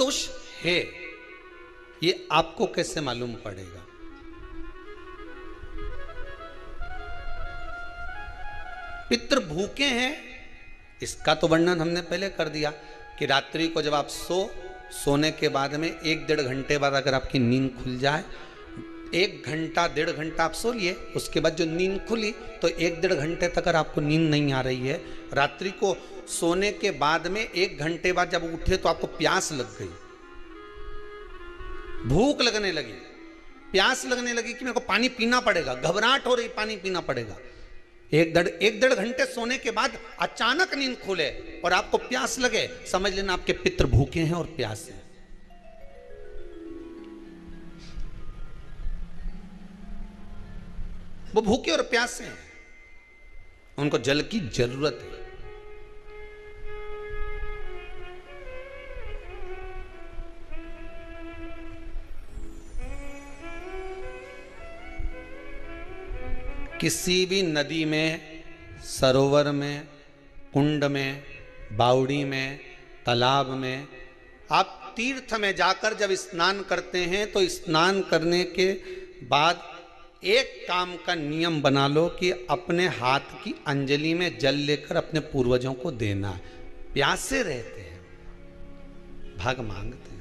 दोष है ये आपको कैसे मालूम पड़ेगा? पितृ भूखे हैं, इसका तो वर्णन हमने पहले कर दिया कि रात्रि को जब आप सोने के बाद में 1-1.5 घंटे बाद अगर आपकी नींद खुल जाए, 1 घंटा 1.5 घंटा आप सो लिए, उसके बाद जो नींद खुली तो 1-1.5 घंटे तक अगर आपको नींद नहीं आ रही है, रात्रि को सोने के बाद में 1 घंटे बाद जब उठे तो आपको प्यास लग गई, भूख लगने लगी, प्यास लगने लगी कि मेरे को पानी पीना पड़ेगा, घबराहट हो रही, पानी पीना पड़ेगा। 1-1.5 घंटे सोने के बाद अचानक नींद खुले और आपको प्यास लगे, समझ लेना आपके पितृ भूखे हैं और प्यास है। वो भूखे और प्यासे हैं, उनको जल की जरूरत है। किसी भी नदी में, सरोवर में, कुंड में, बावड़ी में, तालाब में, आप तीर्थ में जाकर जब स्नान करते हैं तो स्नान करने के बाद एक काम का नियम बना लो कि अपने हाथ की अंजलि में जल लेकर अपने पूर्वजों को देना। प्यासे रहते हैं, भाग मांगते हैं।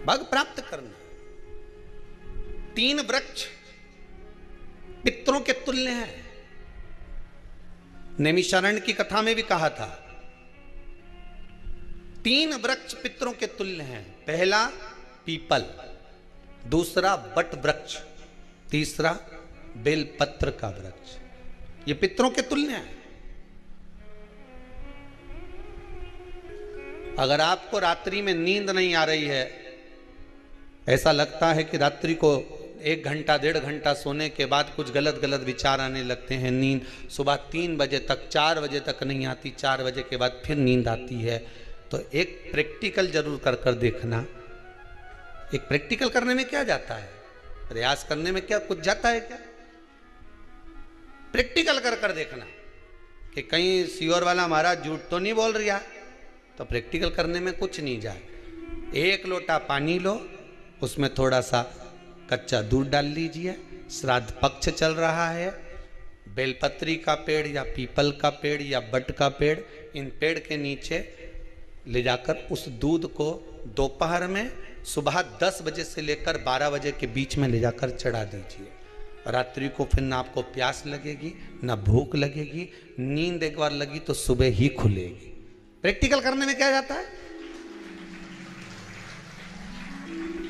भाग प्राप्त करना। 3 वृक्ष पितरों के तुल्य हैं। नैमिषारण्य की कथा में भी कहा था 3 वृक्ष पितरों के तुल्य हैं। पहला पीपल, दूसरा बट वृक्ष, तीसरा बेलपत्र का वृक्ष। ये पितरों के तुल्य हैं। अगर आपको रात्रि में नींद नहीं आ रही है, ऐसा लगता है कि रात्रि को 1 घंटा 1.5 घंटा सोने के बाद कुछ गलत गलत विचार आने लगते हैं, नींद सुबह 3 बजे तक 4 बजे तक नहीं आती, 4 बजे के बाद फिर नींद आती है, तो एक प्रैक्टिकल जरूर कर कर देखना। एक प्रैक्टिकल करने में क्या जाता है, प्रयास करने में क्या कुछ जाता है क्या? प्रैक्टिकल कर कर देखना कि कहीं सियोर वाला महाराज झूठ तो नहीं बोल रहा, तो प्रैक्टिकल करने में कुछ नहीं जाए। 1 लोटा पानी लो, उसमें थोड़ा सा कच्चा दूध डाल लीजिए, श्राद्ध पक्ष चल रहा है, बेलपत्री का पेड़ या पीपल का पेड़ या बट का पेड़, इन पेड़ के नीचे ले जाकर उस दूध को दोपहर में सुबह 10 बजे से लेकर 12 बजे के बीच में ले जाकर चढ़ा दीजिए। रात्रि को फिर ना आपको प्यास लगेगी, ना भूख लगेगी, नींद एक बार लगी तो सुबह ही खुलेगी। प्रैक्टिकल करने में क्या जाता है?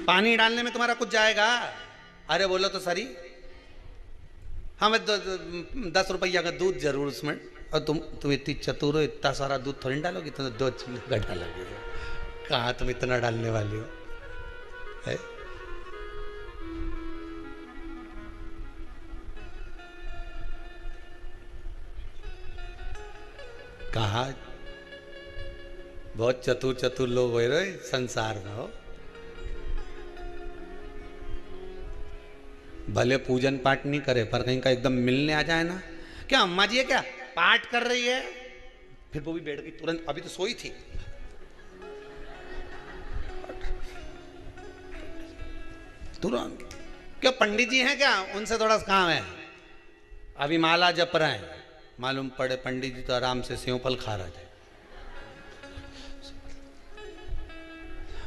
पानी डालने में तुम्हारा कुछ जाएगा? अरे बोलो तो सरी, हमें 10 रुपया का दूध जरूर उसमें, और तुम इतनी चतुर हो, इतना सारा दूध थोड़ी डालोगी, तो 2 चिल्ली डालोगे। कहाँ तुम इतना डालने वाली हो है? कहा बहुत चतुर चतुर लोग हो रहे संसार में हो। भले पूजन पाठ नहीं करे, पर कहीं का एकदम मिलने आ जाए ना, क्या अम्मा जी है क्या पाठ कर रही है, फिर वो भी बैठ गई तुरंत, अभी तो सोई थी, तुरंत। क्या पंडित जी हैं क्या, उनसे थोड़ा सा काम है, अभी माला जप रहे हैं, मालूम पड़े पंडित जी तो आराम से सेव फल खा रहे थे।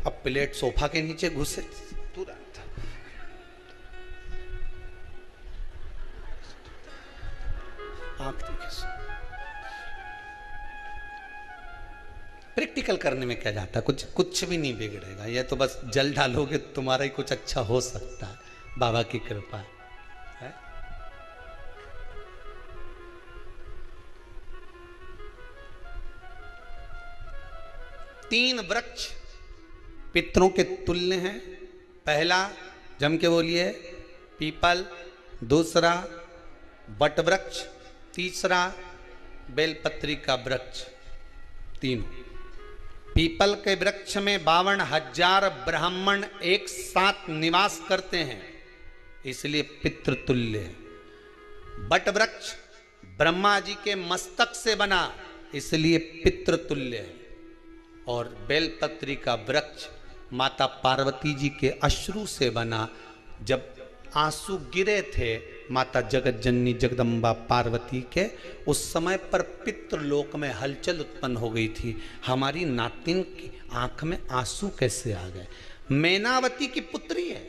अब प्लेट सोफा के नीचे घुसे तुरंत। प्रैक्टिकल करने में क्या जाता है, कुछ भी नहीं बिगड़ेगा। ये तो बस जल डालोगे तुम्हारा ही कुछ अच्छा हो सकता है, बाबा की कृपा है। 3 वृक्ष पितरों के तुल्य हैं। पहला जम के बोलिए पीपल, दूसरा बट वृक्ष, तीसरा बेलपत्री का वृक्ष। तीनों पीपल के वृक्ष में 52,000 ब्राह्मण एक साथ निवास करते हैं, इसलिए पितृतुल्य है। बट वृक्ष ब्रह्मा जी के मस्तक से बना, इसलिए पितृतुल्य है। और बेलपत्री का वृक्ष माता पार्वती जी के अश्रु से बना। जब आंसू गिरे थे माता जगत जननी जगदम्बा पार्वती के, उस समय पर पितृलोक में हलचल उत्पन्न हो गई थी। हमारी नातिन की आंख में आंसू कैसे आ गए? मैनावती की पुत्री है,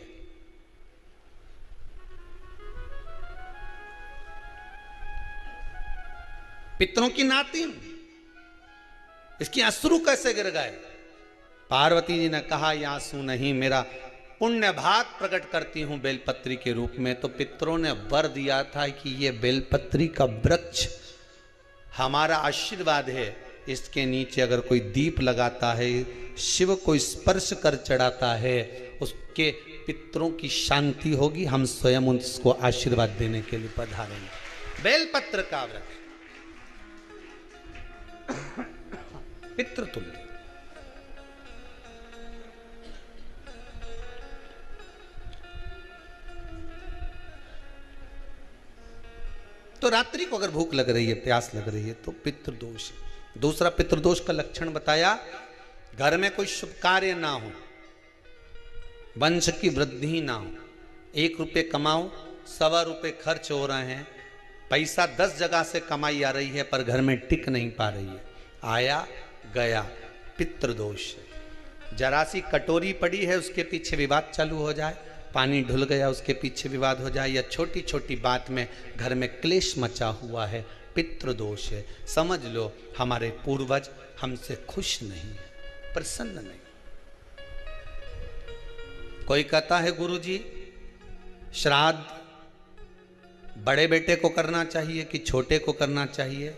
पितरों की नातिन, इसकी अश्रु कैसे गिर गए? पार्वती जी ने कहा ये आंसू नहीं, मेरा पुण्य भाग प्रकट करती हूं बेलपत्री के रूप में। तो पितरों ने वर दिया था कि ये बेलपत्री का वृक्ष हमारा आशीर्वाद है, इसके नीचे अगर कोई दीप लगाता है, शिव को स्पर्श कर चढ़ाता है, उसके पितरों की शांति होगी। हम स्वयं उसको आशीर्वाद देने के लिए पधारेंगे। बेलपत्र का वृक्ष पितृतुल्य। तो रात्रि को अगर भूख लग रही है, प्यास लग रही है, तो पितृदोष है। दूसरा पितृदोष का लक्षण बताया, घर में कोई शुभ कार्य ना हो, वंश की वृद्धि ना हो। 1 रुपये कमाओ, 1.25 रुपये खर्च हो रहे हैं, पैसा 10 जगह से कमाई आ रही है पर घर में टिक नहीं पा रही है, आया गया, पितृदोष है। जरा सी कटोरी पड़ी है, उसके पीछे विवाद चालू हो जाए, पानी ढुल गया उसके पीछे विवाद हो जाए, या छोटी छोटी बात में घर में क्लेश मचा हुआ है, पितृदोष है। समझ लो हमारे पूर्वज हमसे खुश नहीं है, प्रसन्न नहीं। कोई कहता है गुरुजी श्राद्ध बड़े बेटे को करना चाहिए कि छोटे को करना चाहिए?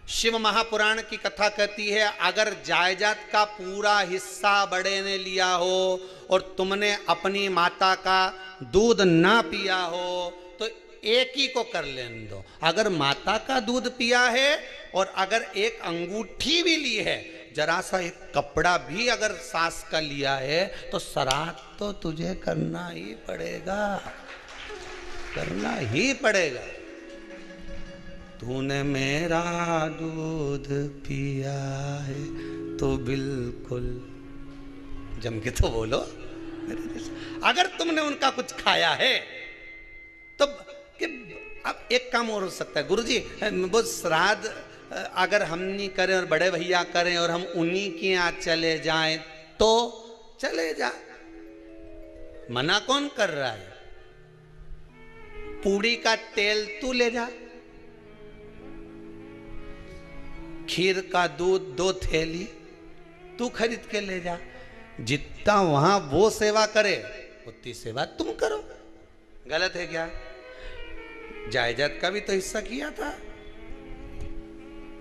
शिव महापुराण की कथा कहती है, अगर जायदाद का पूरा हिस्सा बड़े ने लिया हो और तुमने अपनी माता का दूध ना पिया हो तो एक ही को कर लेने दो। अगर माता का दूध पिया है और अगर एक अंगूठी भी ली है, जरा सा एक कपड़ा भी अगर सास का लिया है, तो श्राद्ध तो तुझे करना ही पड़ेगा, करना ही पड़ेगा। तूने मेरा दूध पिया है तो बिल्कुल जम के तो बोलो। अगर तुमने उनका कुछ खाया है तो अब एक काम और हो सकता है, गुरुजी वो श्राद्ध अगर हम नहीं करें और बड़े भैया करें और हम उन्हीं के यहाँ चले जाएं तो चले जा, मना कौन कर रहा है? पूड़ी का तेल तू ले जा, खीर का दूध 2 थैली तू खरीद के ले जा। जितना वहां वो सेवा करे उतनी सेवा तुम करो। गलत है क्या? जायदाद का भी तो हिस्सा किया था।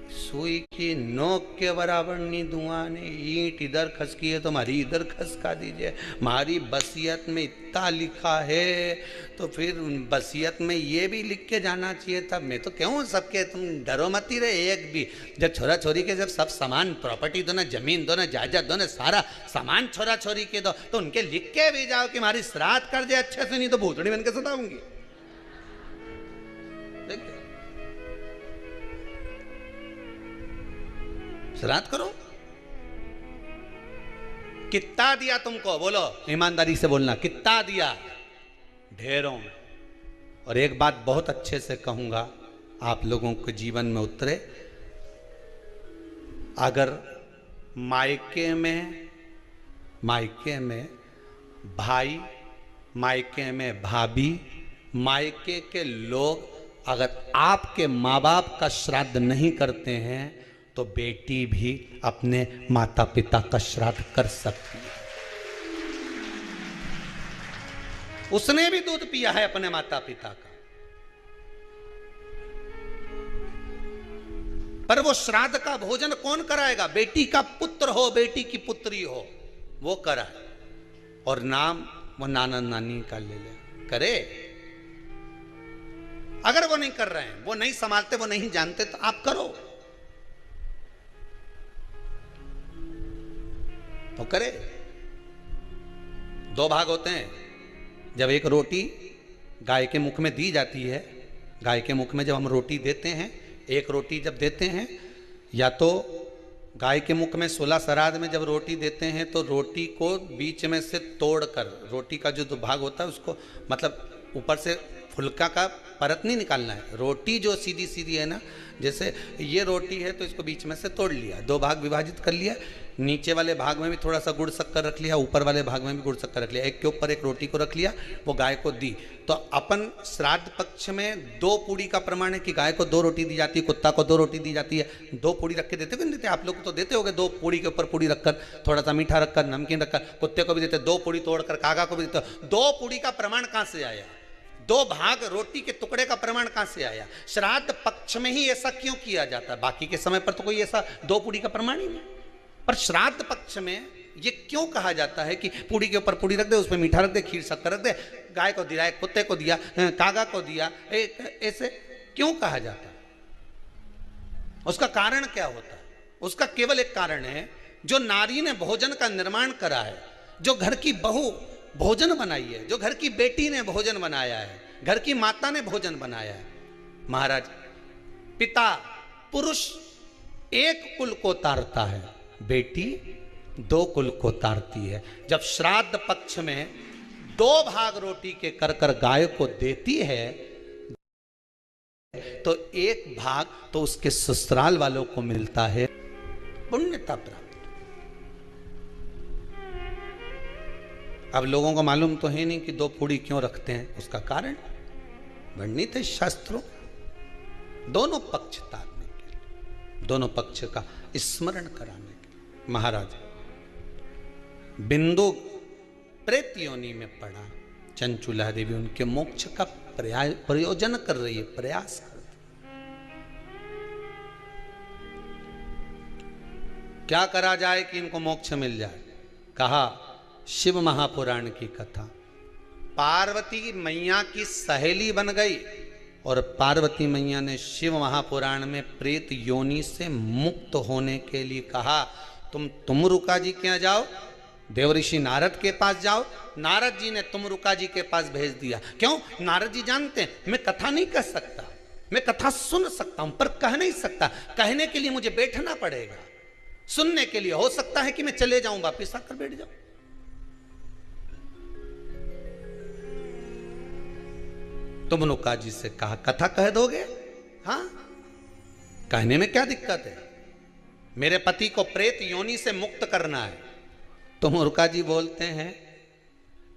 सुई की नोक के बराबर नहीं धुआं ने, ईंट इधर खसकी है तो हमारी इधर खसका दीजिए। हमारी बसियत में इतना लिखा है तो फिर बसियत में ये भी लिख के जाना चाहिए था। मैं तो क्यों सबके, तुम डरो मत ही रहे एक भी। जब छोरा छोरी के जब सब सामान, प्रॉपर्टी दो ना, जमीन दो ना, जायदाद दो ना, सारा सामान छोरा छोरी के दो, तो उनके लिख के भी जाओ कि हमारी श्राद्ध कर दे अच्छे से, नहीं तो भूतड़ी बन के सताऊंगी। देखिए श्राद्ध करो। कितना दिया तुमको? बोलो ईमानदारी से बोलना, कितना दिया? ढेरों। और एक बात बहुत अच्छे से कहूंगा, आप लोगों के जीवन में उतरे। अगर मायके में भाई, मायके में भाभी, मायके के लोग अगर आपके माँ बाप का श्राद्ध नहीं करते हैं तो बेटी भी अपने माता पिता का श्राद्ध कर सकती है। उसने भी दूध पिया है अपने माता पिता का, पर वो श्राद्ध का भोजन कौन कराएगा? बेटी का पुत्र हो, बेटी की पुत्री हो, वो कराए। और नाम वो नाना नानी का ले ले, करे। अगर वो नहीं कर रहे हैं, वो नहीं संभालते, वो नहीं जानते, तो आप करो तो करे। 2 भाग होते हैं। जब एक रोटी गाय के मुख में दी जाती है गाय के मुख में जब हम रोटी देते हैं, एक रोटी जब देते हैं, या तो गाय के मुख में 16 श्राद्ध में जब रोटी देते हैं तो रोटी को बीच में से तोड़कर, रोटी का जो भाग होता है उसको, मतलब ऊपर से फुलका का परत नहीं निकालना है, रोटी जो सीधी सीधी है ना, जैसे ये रोटी है तो इसको बीच में से तोड़ लिया, 2 भाग विभाजित कर लिया, नीचे वाले भाग में भी थोड़ा सा गुड़ शक्कर रख लिया, ऊपर वाले भाग में भी गुड़ शक्कर रख लिया, एक के ऊपर एक रोटी को रख लिया, वो गाय को दी। तो अपन श्राद्ध पक्ष में 2 पूड़ी का प्रमाण है कि गाय को 2 रोटी दी जाती है, कुत्ता को 2 रोटी दी जाती है। 2 पूड़ी रख के देते हो कि नहीं देते? आप लोग तो देते होगे, 2 पूड़ी के ऊपर पूड़ी रखकर, थोड़ा सा मीठा रखकर, नमकीन रखकर, कुत्ते को भी देते, 2 पूड़ी तोड़कर कागा को भी देते। 2 पूड़ी का प्रमाण कहाँ से आया? 2 भाग रोटी के टुकड़े का प्रमाण कहां से आया? श्राद्ध पक्ष में ही ऐसा क्यों किया जाता है? बाकी के समय पर तो कोई ऐसा 2 पूड़ी का प्रमाण ही नहीं, पर श्राद्ध पक्ष में ये क्यों कहा जाता है कि पूड़ी के ऊपर पूड़ी रख दे, उसमें मीठा रख दे, खीर शक्कर रख दे, गाय को दिया, कुत्ते को दिया, कागा को दिया, ऐसे क्यों कहा जाता है? उसका कारण क्या होता है? उसका केवल एक कारण है, जो नारी ने भोजन का निर्माण करा है, जो घर की बहू भोजन बनाई है, जो घर की बेटी ने भोजन बनाया है, घर की माता ने भोजन बनाया है। महाराज, पिता पुरुष एक कुल को तारता है, बेटी 2 कुल को तारती है। जब श्राद्ध पक्ष में 2 भाग रोटी के कर कर गाय को देती है तो 1 भाग तो उसके ससुराल वालों को मिलता है, पुण्यता प्राप्त। अब लोगों को मालूम तो है नहीं कि 2 पूड़ी क्यों रखते हैं, उसका कारण वर्णित है शास्त्रों, दोनों पक्ष तारने के लिए, दोनों पक्ष का स्मरण कराने के लिए। महाराज, बिंदु प्रेत योनि में पड़ा, चंचुला देवी उनके मोक्ष का प्रयोजन कर रही है, प्रयास कर रही। क्या करा जाए कि इनको मोक्ष मिल जाए? कहा शिव महापुराण की कथा। पार्वती मैया की सहेली बन गई और पार्वती मैया ने शिव महापुराण में प्रेत योनि से मुक्त होने के लिए कहा, तुम रुका जी के यहाँ जाओ, देवऋषि नारद के पास जाओ। नारद जी ने तुमरुका जी के पास भेज दिया। क्यों? नारद जी जानते हैं मैं कथा नहीं कह सकता, मैं कथा सुन सकता हूं पर कह नहीं सकता, कहने के लिए मुझे बैठना पड़ेगा, सुनने के लिए हो सकता है कि मैं चले जाऊं, वापिस आकर बैठ जाऊं। तुमरुका जी से कहा कथा कह दोगे? हाँ, कहने में क्या दिक्कत है, मेरे पति को प्रेत योनि से मुक्त करना है। तुमरुका जी बोलते हैं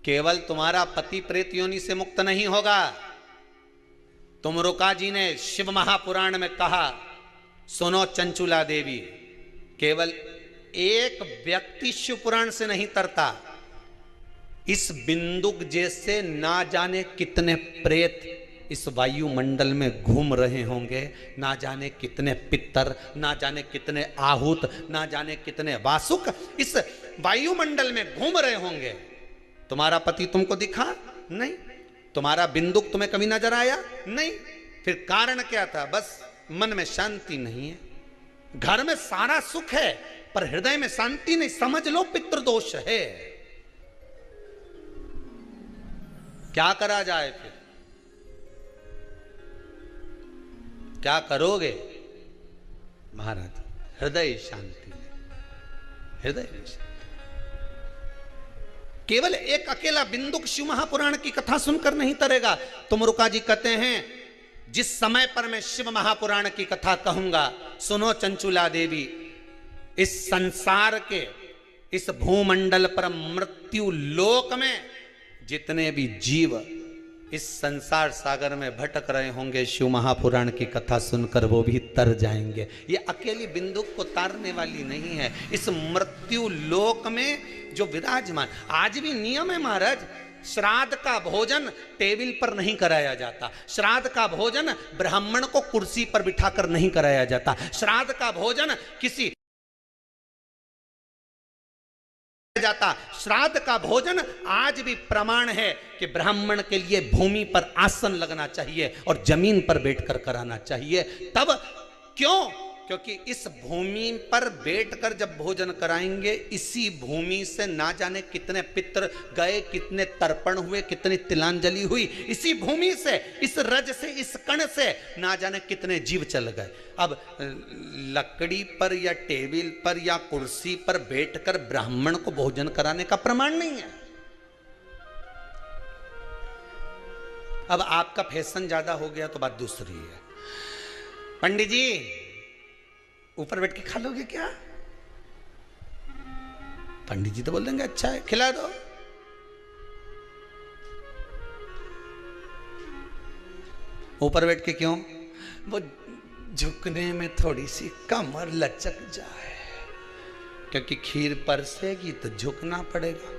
केवल तुम्हारा पति प्रेत योनि से मुक्त नहीं होगा। तुमरुका जी ने शिव महापुराण में कहा, सुनो चंचुला देवी, केवल एक व्यक्ति शिव पुराण से नहीं तरता, इस बिंदुक जैसे ना जाने कितने प्रेत इस वायुमंडल में घूम रहे होंगे, ना जाने कितने पितर, ना जाने कितने आहूत, ना जाने कितने वासुक इस वायुमंडल में घूम रहे होंगे। तुम्हारा पति तुमको दिखा नहीं, तुम्हारा बिंदुक तुम्हें कभी नजर आया नहीं, फिर कारण क्या था? बस मन में शांति नहीं है, घर में सारा सुख है पर हृदय में शांति नहीं, समझ लो पितृदोष है। क्या करा जाए? फिर क्या करोगे? महाराज, हृदय शांति, हृदय शांति। केवल एक अकेला बिंदुक शिव महापुराण की कथा सुनकर नहीं तरेगा। तुमरुका जी कहते हैं जिस समय पर मैं शिव महापुराण की कथा कहूंगा, सुनो चंचुला देवी, इस संसार के इस भूमंडल पर मृत्यु लोक में जितने भी जीव इस संसार सागर में भटक रहे होंगे, शिव महापुराण की कथा सुनकर वो भी तर जाएंगे। ये अकेली बिंदुक को तारने वाली नहीं है, इस मृत्यु लोक में जो विराजमान। आज भी नियम है महाराज, श्राद्ध का भोजन टेबल पर नहीं कराया जाता, श्राद्ध का भोजन ब्राह्मण को कुर्सी पर बिठाकर नहीं कराया जाता, श्राद्ध का भोजन किसी जाता। श्राद्ध का भोजन आज भी प्रमाण है कि ब्राह्मण के लिए भूमि पर आसन लगना चाहिए और जमीन पर बैठकर कराना चाहिए। तब क्यों? क्योंकि इस भूमि पर बैठकर जब भोजन कराएंगे, इसी भूमि से ना जाने कितने पितृ गए, कितने तर्पण हुए, कितनी तिलांजलि हुई, इसी भूमि से, इस रज से, इस कण से ना जाने कितने जीव चल गए। अब लकड़ी पर या टेबल पर या कुर्सी पर बैठकर ब्राह्मण को भोजन कराने का प्रमाण नहीं है। अब आपका फैशन ज्यादा हो गया तो बात दूसरी है। पंडित जी ऊपर बैठ के खा लोगे क्या? पंडित जी तो बोल देंगे अच्छा है खिला दो। ऊपर बैठ के क्यों? वो झुकने में थोड़ी सी कमर लचक जाए, क्योंकि खीर परसेगी तो झुकना पड़ेगा।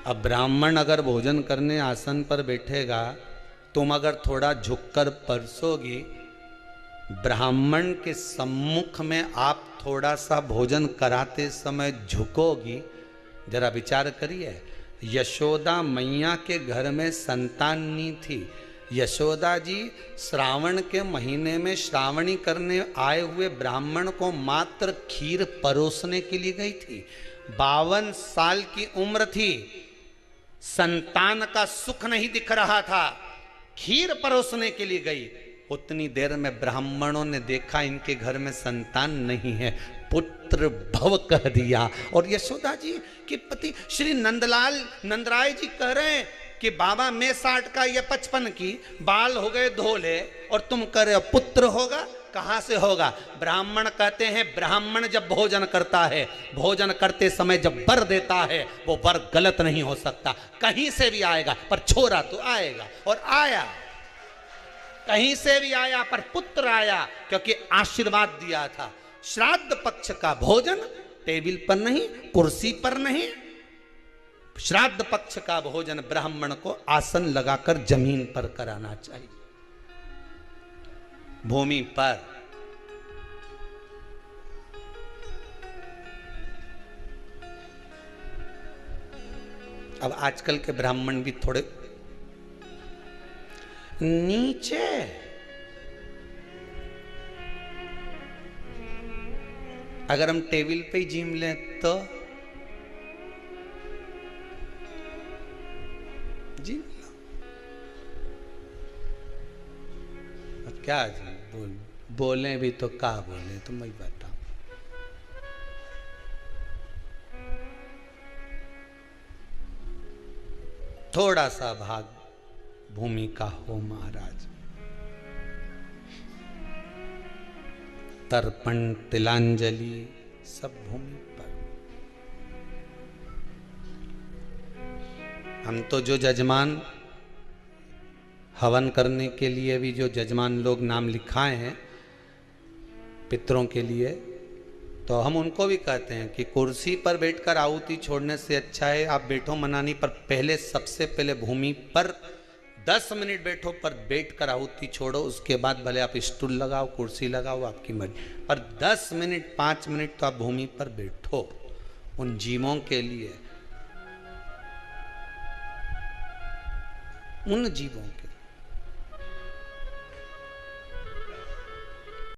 अब ब्राह्मण अगर भोजन करने आसन पर बैठेगा, तुम अगर थोड़ा झुककर परसोगी, ब्राह्मण के सम्मुख में आप थोड़ा सा भोजन कराते समय झुकोगी। जरा विचार करिए, यशोदा मैया के घर में संतान नहीं थी। यशोदा जी श्रावण के महीने में श्रावणी करने आए हुए ब्राह्मण को मात्र खीर परोसने के लिए गई थी। 52 साल की उम्र थी, संतान का सुख नहीं दिख रहा था, खीर परोसने के लिए गई। उतनी देर में ब्राह्मणों ने देखा इनके घर में संतान नहीं है, पुत्र भव कह दिया। और यशोदा जी के पति श्री नंदराय जी कह रहे हैं कि बाबा मैं 60 का या 55 की, बाल हो गए धोले, और तुम कह रहे हो पुत्र होगा। कहां से होगा? ब्राह्मण कहते हैं ब्राह्मण जब भोजन करता है, भोजन करते समय जब वर देता है, वो वर गलत नहीं हो सकता, कहीं से भी आएगा, पर छोरा तो आएगा। और आया, कहीं से भी आया, पर पुत्र आया, क्योंकि आशीर्वाद दिया था। श्राद्ध पक्ष का भोजन टेबल पर नहीं, कुर्सी पर नहीं, श्राद्ध पक्ष का भोजन ब्राह्मण को आसन लगाकर जमीन पर कराना चाहिए, भूमि पर। अब आजकल के ब्राह्मण भी थोड़े नीचे, अगर हम टेबल पे ही जिम लें तो जिम अब क्या बोले भी तो क्या बोले, तुम ही बताओ। थोड़ा सा भाग भूमि का हो महाराज। तर्पण तिलांजलि सब भूमि पर। हम तो जो जजमान हवन करने के लिए भी जो जजमान लोग नाम लिखाए हैं पितरों के लिए, तो हम उनको भी कहते हैं कि कुर्सी पर बैठकर आहुति छोड़ने से अच्छा है आप बैठो मनानी पर, पहले सबसे पहले भूमि पर 10 मिनट बैठो, पर बैठकर आहुति छोड़ो। उसके बाद भले आप स्टूल लगाओ, कुर्सी लगाओ, आपकी मर्जी, पर 10 मिनट 5 मिनट तो आप भूमि पर बैठो उन जीवों के लिए, उन जीवों के।